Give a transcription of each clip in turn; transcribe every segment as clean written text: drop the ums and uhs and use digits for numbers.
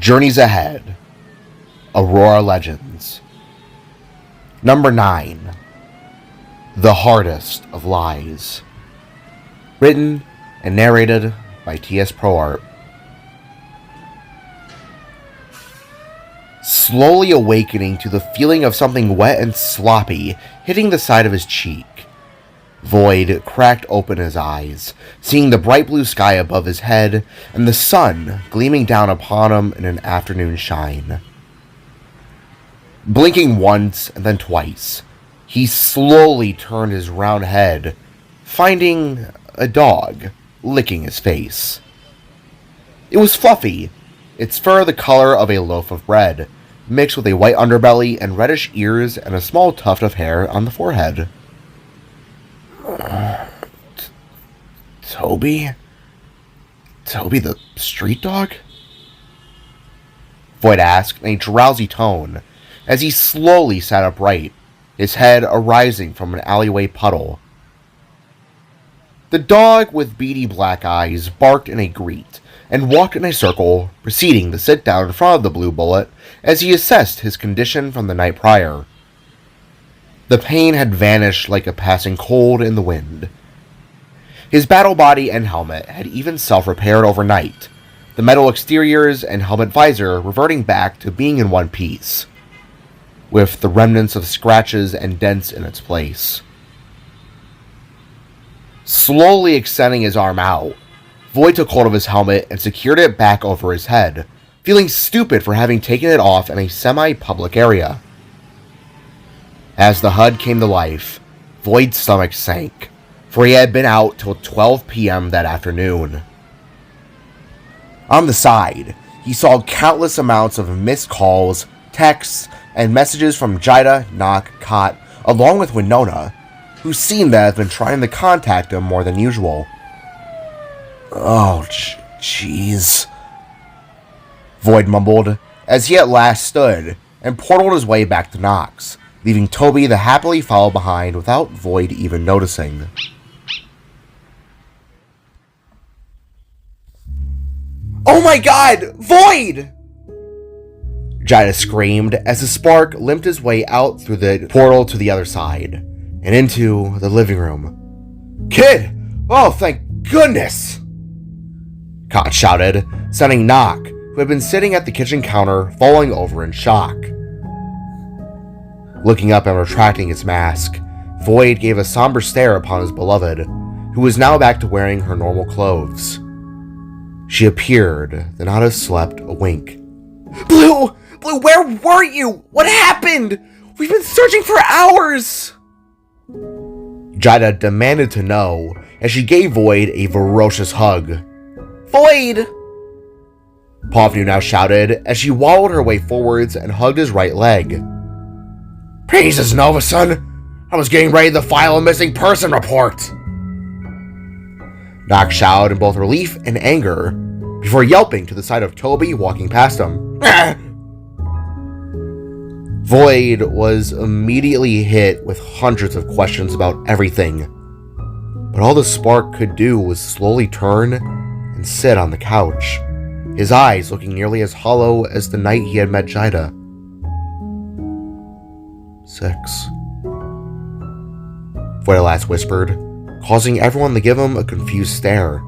Journeys Ahead, Aurora Legends. Number 9, The Hardest of Lies. Written and narrated by T.S. ProArt. Slowly awakening to the feeling of something wet and sloppy hitting the side of his cheek, Voyd cracked open his eyes, seeing the bright blue sky above his head and the sun gleaming down upon him in an afternoon shine. Blinking once and then twice, he slowly turned his round head, finding a dog licking his face. It was fluffy, its fur the color of a loaf of bread, mixed with a white underbelly and reddish ears and a small tuft of hair on the forehead. Toby? Toby the street dog? Voyd asked in a drowsy tone as he slowly sat upright, his head arising from an alleyway puddle. The dog with beady black eyes barked in a greet and walked in a circle, proceeding to sit down in front of the blue bullet as he assessed his condition from the night prior. The pain had vanished like a passing cold in the wind. His battle body and helmet had even self-repaired overnight, the metal exteriors and helmet visor reverting back to being in one piece, with the remnants of scratches and dents in its place. Slowly extending his arm out, Voyd took hold of his helmet and secured it back over his head, feeling stupid for having taken it off in a semi-public area. As the HUD came to life, Voyd's stomach sank, for he had been out till 12 p.m. that afternoon. On the side, he saw countless amounts of missed calls, texts, and messages from Jaida, Nock, Kot, along with Winona, who seemed to have been trying to contact him more than usual. Oh, jeez, Voyd mumbled as he at last stood and portaled his way back to Nock's, leaving Toby to happily follow behind without Voyd even noticing. Oh my god! Voyd! Jaida screamed as the spark limped his way out through the portal to the other side, and into the living room. Kid! Oh, thank goodness! Kot shouted, sending Nock, who had been sitting at the kitchen counter, falling over in shock. Looking up and retracting his mask, Voyd gave a somber stare upon his beloved, who was now back to wearing her normal clothes. She appeared to not have slept a wink. Blue! Blue, where were you? What happened? We've been searching for hours! Jaida demanded to know as she gave Voyd a ferocious hug. Voyd! Povnu now shouted as she wallowed her way forwards and hugged his right leg. Praises, Nova, son! I was getting ready to file a missing person report! Nock shouted in both relief and anger, before yelping to the side of Toby walking past him. Voyd was immediately hit with hundreds of questions about everything, but all the spark could do was slowly turn and sit on the couch, his eyes looking nearly as hollow as the night he had met Jaida. 6. Voyd at last whispered, causing everyone to give him a confused stare.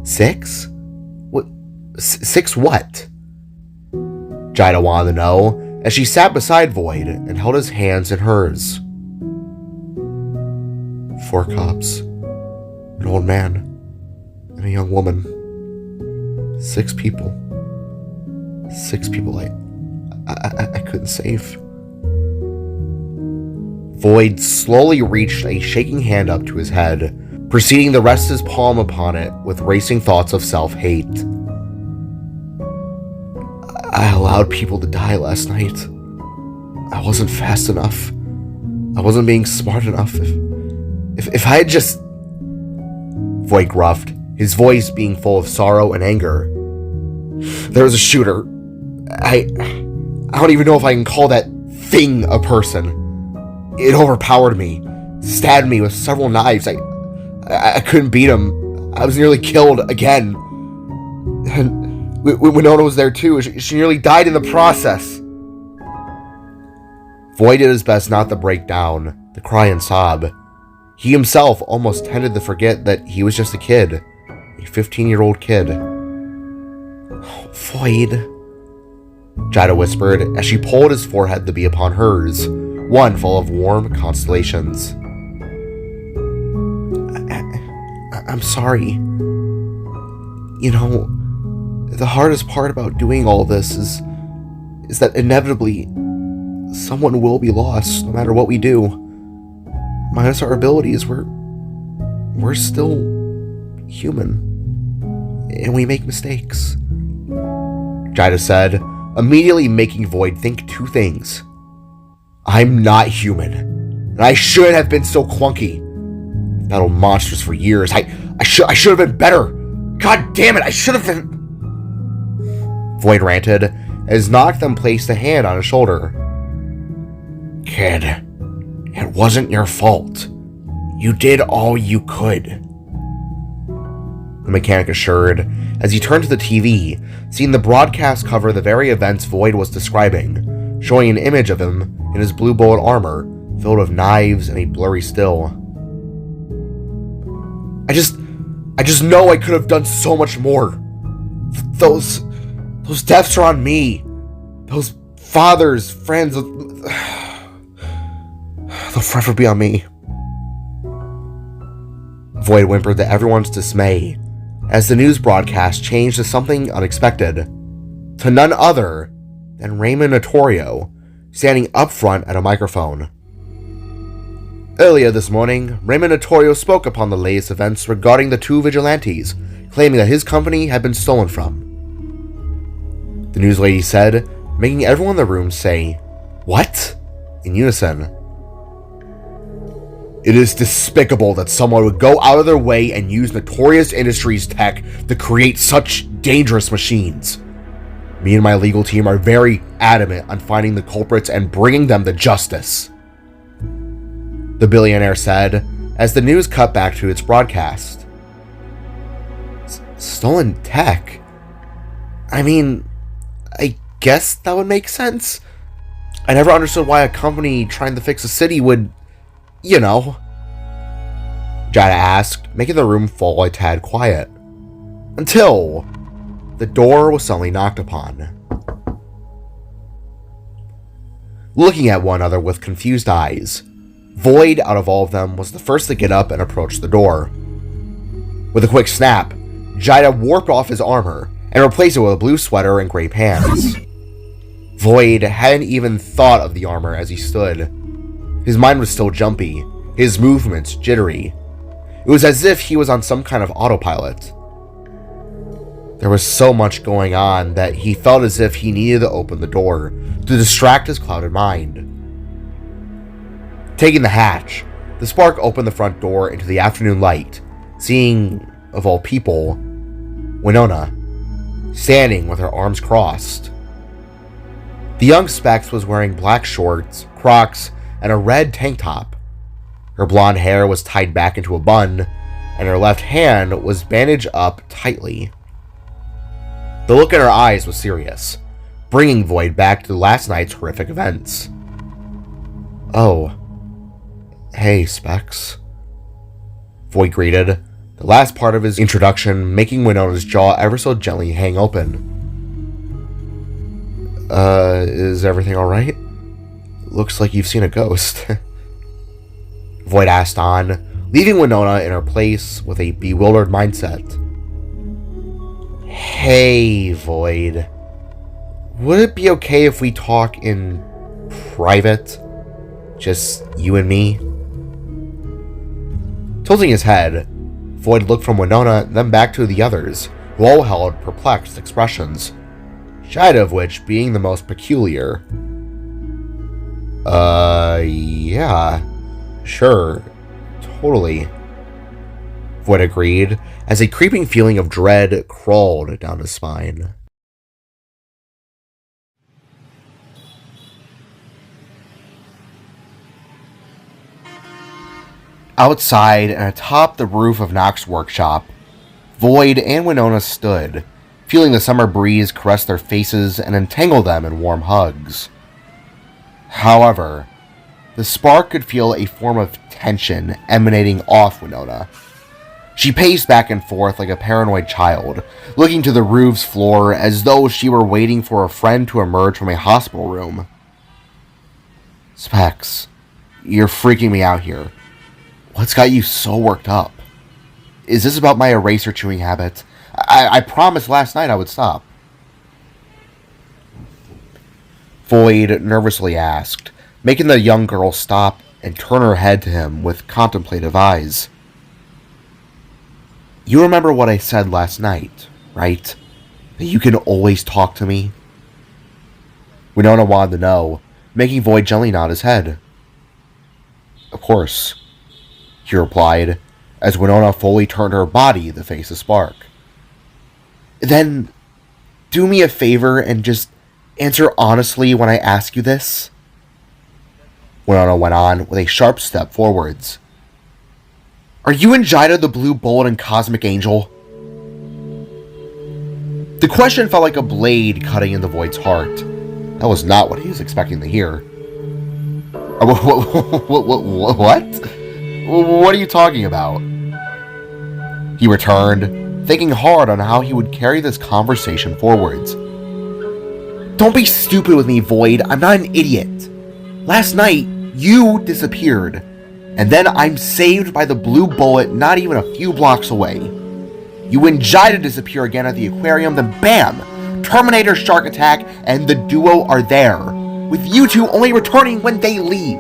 6? What? 6 what? Jaida wanted to know as she sat beside Voyd and held his hands in hers. 4 cops, an old man, and a young woman. 6 people. 6 people I couldn't save. Voyd slowly reached a shaking hand up to his head, proceeding to rest his palm upon it with racing thoughts of self-hate. I allowed people to die last night. I wasn't fast enough. I wasn't being smart enough. If I had just... Voyd gruffed, his voice being full of sorrow and anger. There was a shooter. I don't even know if I can call that thing a person. It overpowered me, stabbed me with several knives. I couldn't beat him. I was nearly killed again. And Winona was there too. She nearly died in the process. Voyd did his best not to break down, to cry and sob. He himself almost tended to forget that he was just a kid. A 15-year-old kid. Oh, Voyd, Jaida whispered as she pulled his forehead to be upon hers, one full of warm constellations. I'm sorry. You know, the hardest part about doing all this is that inevitably someone will be lost no matter what we do. Minus our abilities, we're still human. And we make mistakes. Jaida said, immediately making Voyd think two things. I'm not human, and I shouldn't have been so clunky. I've battled monsters for years. I should have been better. God damn it, I should have been. Voyd ranted as Nock then placed a hand on his shoulder. Kid, it wasn't your fault. You did all you could. The mechanic assured as he turned to the TV, seeing the broadcast cover the very events Voyd was describing, showing an image of him in his blue bullet armor filled with knives and a blurry still. I just know I could have done so much more. Those deaths are on me. Those fathers, friends, they'll forever be on me. Voyd whimpered to everyone's dismay as the news broadcast changed to something unexpected, to none other than Raymond Notorio, standing up front at a microphone. Earlier this morning, Raymond Notorio spoke upon the latest events regarding the two vigilantes, claiming that his company had been stolen from. The news lady said, making everyone in the room say, "What?" in unison. It is despicable that someone would go out of their way and use Notorious Industries tech to create such dangerous machines. Me and my legal team are very adamant on finding the culprits and bringing them to justice, the billionaire said as the news cut back to its broadcast. Stolen tech? I mean, I guess that would make sense. I never understood why a company trying to fix a city would, Jaida asked, making the room fall a tad quiet. Until the door was suddenly knocked upon. Looking at one another with confused eyes, Voyd, out of all of them, was the first to get up and approach the door. With a quick snap, Jaida warped off his armor and replaced it with a blue sweater and gray pants. Voyd hadn't even thought of the armor as he stood. His mind was still jumpy, his movements jittery. It was as if he was on some kind of autopilot. There was so much going on that he felt as if he needed to open the door to distract his clouded mind. Taking the hatch, the spark opened the front door into the afternoon light, seeing, of all people, Winona, standing with her arms crossed. The young Specs was wearing black shorts, Crocs, and a red tank top. Her blonde hair was tied back into a bun, and her left hand was bandaged up tightly. The look in her eyes was serious, bringing Voyd back to last night's horrific events. Oh. Hey, Specs. Voyd greeted, the last part of his introduction making Winona's jaw ever so gently hang open. Is everything alright? Looks like you've seen a ghost. Voyd asked on, leaving Winona in her place with a bewildered mindset. Hey, Voyd. Would it be okay if we talk in private? Just you and me? Tilting his head, Voyd looked from Winona, then back to the others, who all held perplexed expressions, Jaida of which being the most peculiar. Yeah, sure, totally, Voyd agreed, as a creeping feeling of dread crawled down his spine. Outside and atop the roof of Nock's workshop, Voyd and Winona stood, feeling the summer breeze caress their faces and entangle them in warm hugs. However, the spark could feel a form of tension emanating off Winona. She paced back and forth like a paranoid child, looking to the roof's floor as though she were waiting for a friend to emerge from a hospital room. Specs, you're freaking me out here. What's got you so worked up? Is this about my eraser chewing habit? I promised last night I would stop. Voyd nervously asked, making the young girl stop and turn her head to him with contemplative eyes. You remember what I said last night, right? That you can always talk to me? Winona wanted to know, making Voyd gently nod his head. Of course, he replied, as Winona fully turned her body to face the spark. Then, do me a favor and just answer honestly when I ask you this. Winona went on with a sharp step forwards. Are you and Jaida the Blue Bullet and Cosmic Angel? The question felt like a blade cutting into Voyd's heart. That was not what he was expecting to hear. What? What are you talking about? He returned, thinking hard on how he would carry this conversation forwards. Don't be stupid with me, Voyd. I'm not an idiot. Last night, you disappeared. And then I'm saved by the Blue Bullet not even a few blocks away. You and Jaida disappear again at the aquarium, then bam! Terminator shark attack, and the duo are there, with you two only returning when they leave.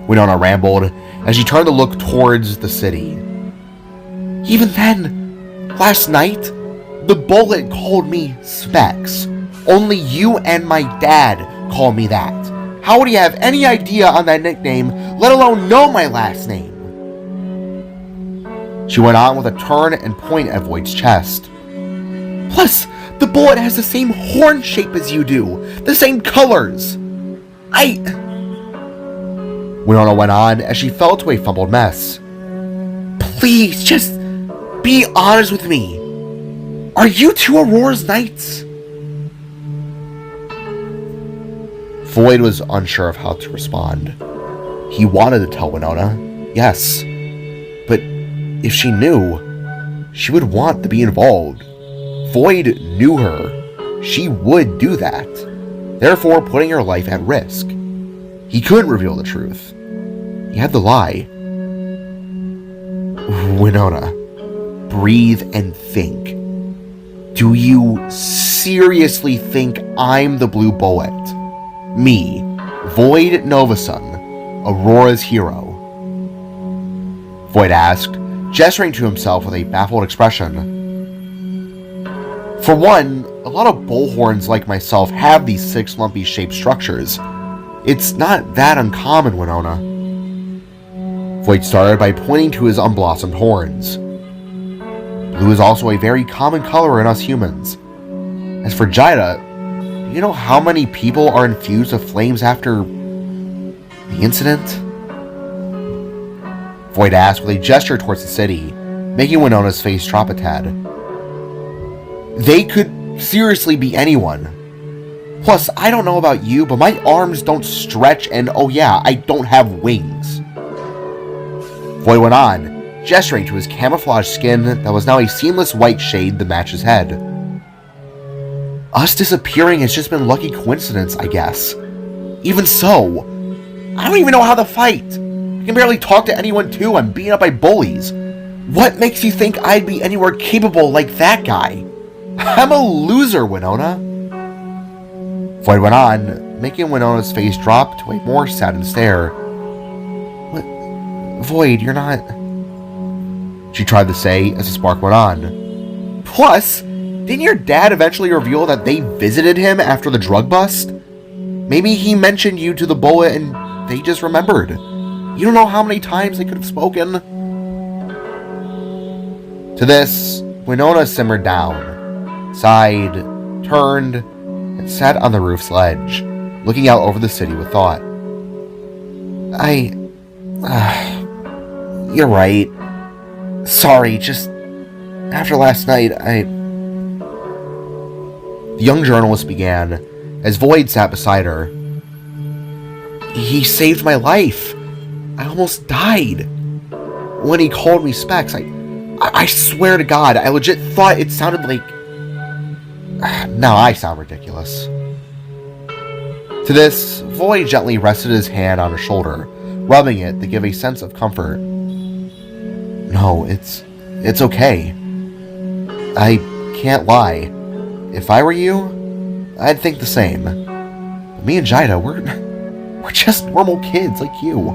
Winona rambled as she turned to look towards the city. Even then, last night, the Bullet called me Specs. Only you and my dad call me that. How would he have any idea on that nickname, let alone know my last name? She went on with a turn and point at Voyd's chest. Plus, the Bullet has the same horn shape as you do, the same colors. Winona went on as she fell to a fumbled mess. Please, just be honest with me. Are you two Aurora's knights? Voyd was unsure of how to respond. He wanted to tell Winona, yes, but if she knew, she would want to be involved. Voyd knew her. She would do that, therefore putting her life at risk. He couldn't reveal the truth. He had to lie. Winona, breathe and think. Do you seriously think I'm the Blue Bullet? Me, Voyd Novason, Aurora's hero? Voyd asked, gesturing to himself with a baffled expression. For one, a lot of bullhorns like myself have these 6 lumpy shaped structures. It's not that uncommon, Winona. Voyd started by pointing to his unblossomed horns. Blue is also a very common color in us humans. As for Jaida, do you know how many people are infused with flames after the incident? Voyd asked with a gesture towards the city, making Winona's face drop a tad. They could seriously be anyone. Plus, I don't know about you, but my arms don't stretch, and oh yeah, I don't have wings. Voyd went on, gesturing to his camouflage skin that was now a seamless white shade to match his head. Us disappearing has just been lucky coincidence, I guess. Even so, I don't even know how to fight. I can barely talk to anyone too. I'm beaten up by bullies. What makes you think I'd be anywhere capable like that guy? I'm a loser, Winona. Voyd went on, making Winona's face drop to a more saddened stare. What? Voyd, you're not... She tried to say as the spark went on. Plus, didn't your dad eventually reveal that they visited him after the drug bust? Maybe he mentioned you to the Bullet and they just remembered. You don't know how many times they could have spoken. To this, Winona simmered down, sighed, turned, and sat on the roof's ledge, looking out over the city with thought. You're right. Sorry, just after last night, The young journalist began as Voyd sat beside her. He saved my life. I almost died. When he called me Specs, I swear to God, I legit thought it sounded like... Now I sound ridiculous. To this, Voyd gently rested his hand on her shoulder, rubbing it to give a sense of comfort. No, it's okay. I can't lie. If I were you, I'd think the same. But me and Jaida, we're just normal kids like you.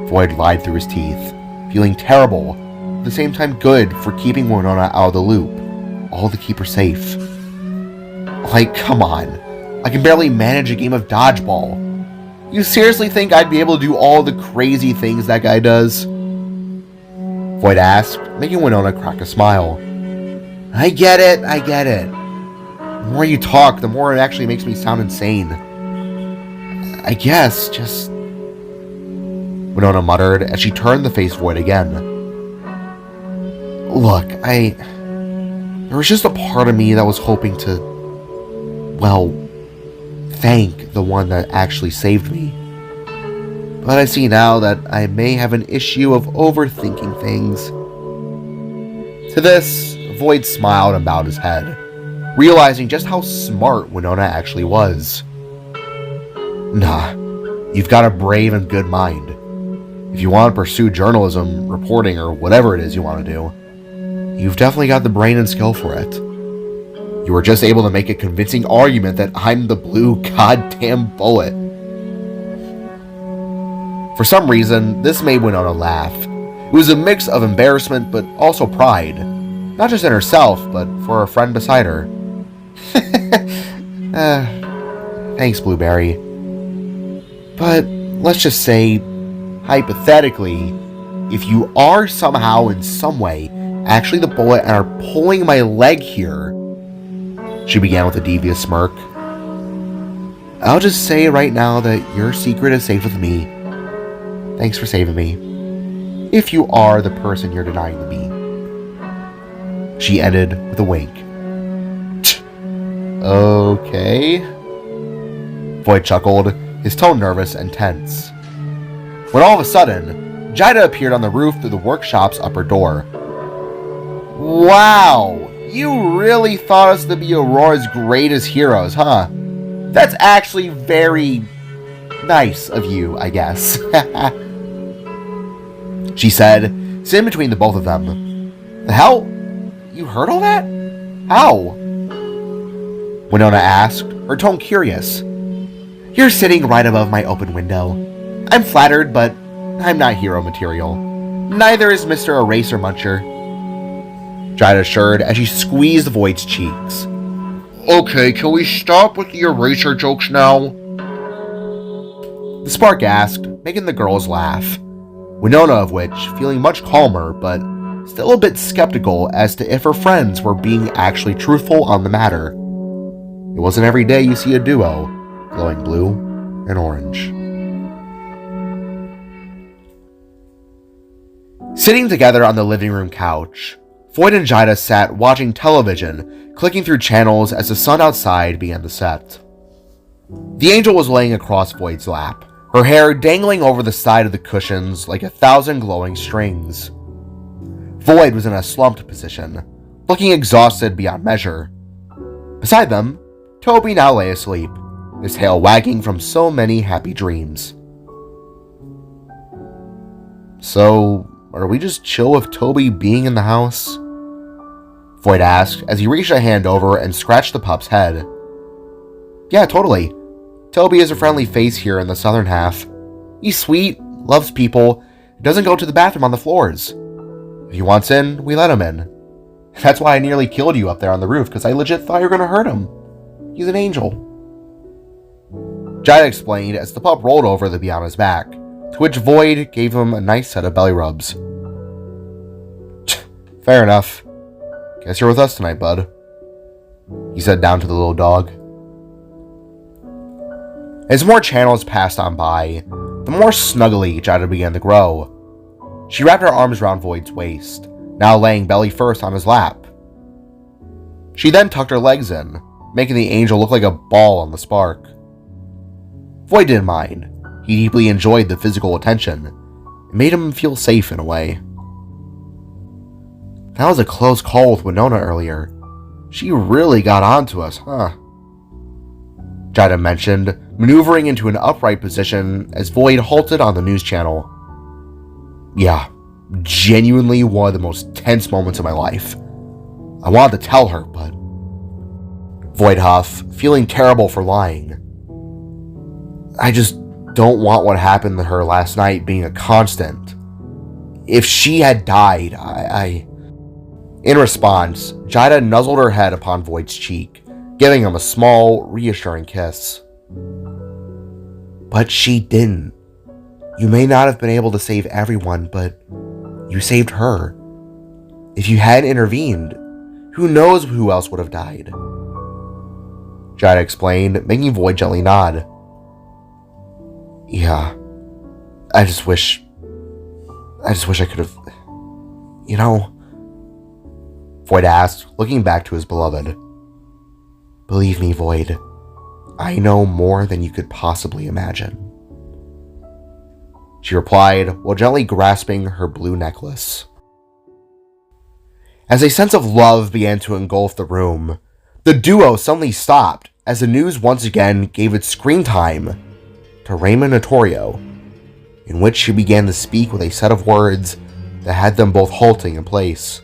Voyd lied through his teeth, feeling terrible, at the same time good for keeping Winona out of the loop, all to keep her safe. Like, come on. I can barely manage a game of dodgeball. You seriously think I'd be able to do all the crazy things that guy does? Voyd asked, making Winona crack a smile. I get it. The more you talk, the more it actually makes me sound insane. I guess, just... Winona muttered as she turned to face Voyd again. Look, there was just a part of me that was hoping to, well, thank the one that actually saved me. But I see now that I may have an issue of overthinking things. To this, Voyd smiled and bowed his head, realizing just how smart Winona actually was. Nah, you've got a brave and good mind. If you want to pursue journalism, reporting, or whatever it is you want to do, you've definitely got the brain and skill for it. You were just able to make a convincing argument that I'm the blue goddamn bullet. For some reason, this made Winona laugh. It was a mix of embarrassment, but also pride. Not just in herself, but for her friend beside her. Thanks, Blueberry. But let's just say, hypothetically, if you are somehow in some way actually the bullet and are pulling my leg here, she began with a devious smirk, I'll just say right now that your secret is safe with me. Thanks for saving me. If you are the person you're denying to be. She ended with a wink. Okay. Voyd chuckled, his tone nervous and tense. When all of a sudden, Jaida appeared on the roof through the workshop's upper door. Wow! You really thought us to be Aurora's greatest heroes, huh? That's actually very nice of you, I guess. She said, sitting between the both of them. The hell? You heard all that? How? Winona asked, her tone curious. You're sitting right above my open window. I'm flattered, but I'm not hero material. Neither is Mr. Eraser Muncher. Jaida assured as she squeezed Voyd's cheeks. Okay, can we stop with the eraser jokes now? The spark asked, making the girls laugh. Winona of which, feeling much calmer, but still a bit skeptical as to if her friends were being actually truthful on the matter. It wasn't every day you see a duo, glowing blue and orange. Sitting together on the living room couch, Voyd and Jaida sat watching television, clicking through channels as the sun outside began to set. The angel was laying across Voyd's lap, her hair dangling over the side of the cushions like 1,000 glowing strings. Voyd was in a slumped position, looking exhausted beyond measure. Beside them, Toby now lay asleep, his tail wagging from so many happy dreams. So, are we just chill with Toby being in the house? Voyd asked as he reached a hand over and scratched the pup's head. Yeah, totally. Toby is a friendly face here in the southern half. He's sweet, loves people, doesn't go to the bathroom on the floors. If he wants in, we let him in. That's why I nearly killed you up there on the roof, because I legit thought you were going to hurt him. He's an angel. Jaida explained as the pup rolled over to be on his back, to which Voyd gave him a nice set of belly rubs. Fair enough. Guess you're with us tonight, bud. He said down to the little dog. As more channels passed on by, the more snuggly Jaida began to grow. She wrapped her arms around Voyd's waist, now laying belly first on his lap. She then tucked her legs in, making the angel look like a ball on the spark. Voyd didn't mind. He deeply enjoyed the physical attention. It made him feel safe in a way. That was a close call with Winona earlier. She really got onto us, huh? Jaida mentioned, maneuvering into an upright position as Voyd halted on the news channel. Yeah, genuinely one of the most tense moments of my life. I wanted to tell her, but... Voyd huffed, feeling terrible for lying. I just don't want what happened to her last night being a constant. If she had died, In response, Jaida nuzzled her head upon Voyd's cheek, giving him a small, reassuring kiss. But she didn't. You may not have been able to save everyone, but you saved her. If you hadn't intervened, who knows who else would have died? Jaida explained, making Voyd gently nod. Yeah, I just wish I could have... Voyd asked, looking back to his beloved. Believe me, Voyd, I know more than you could possibly imagine. She replied, while gently grasping her blue necklace. As a sense of love began to engulf the room, the duo suddenly stopped as the news once again gave its screen time to Raymond Notorio, in which she began to speak with a set of words that had them both halting in place.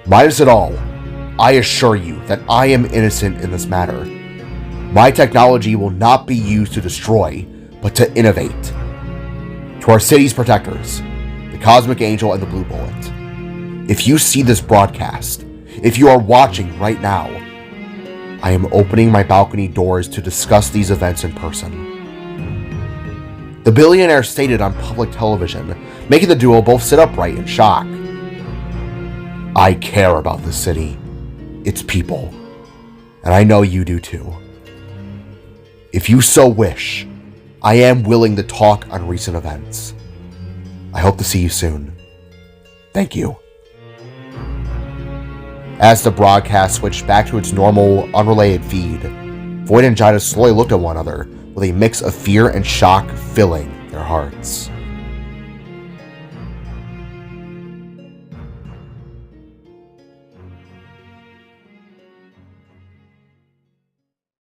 Minus it all, I assure you that I am innocent in this matter. My technology will not be used to destroy, but to innovate. To our city's protectors, the Cosmic Angel and the Blue Bullet. If you see this broadcast, if you are watching right now, I am opening my balcony doors to discuss these events in person. The billionaire stated on public television, making the duo both sit upright in shock. I care about this city, its people, and I know you do too. If you so wish, I am willing to talk on recent events. I hope to see you soon. Thank you. As the broadcast switched back to its normal, unrelated feed, Voyd and Jaida slowly looked at one another with a mix of fear and shock filling their hearts.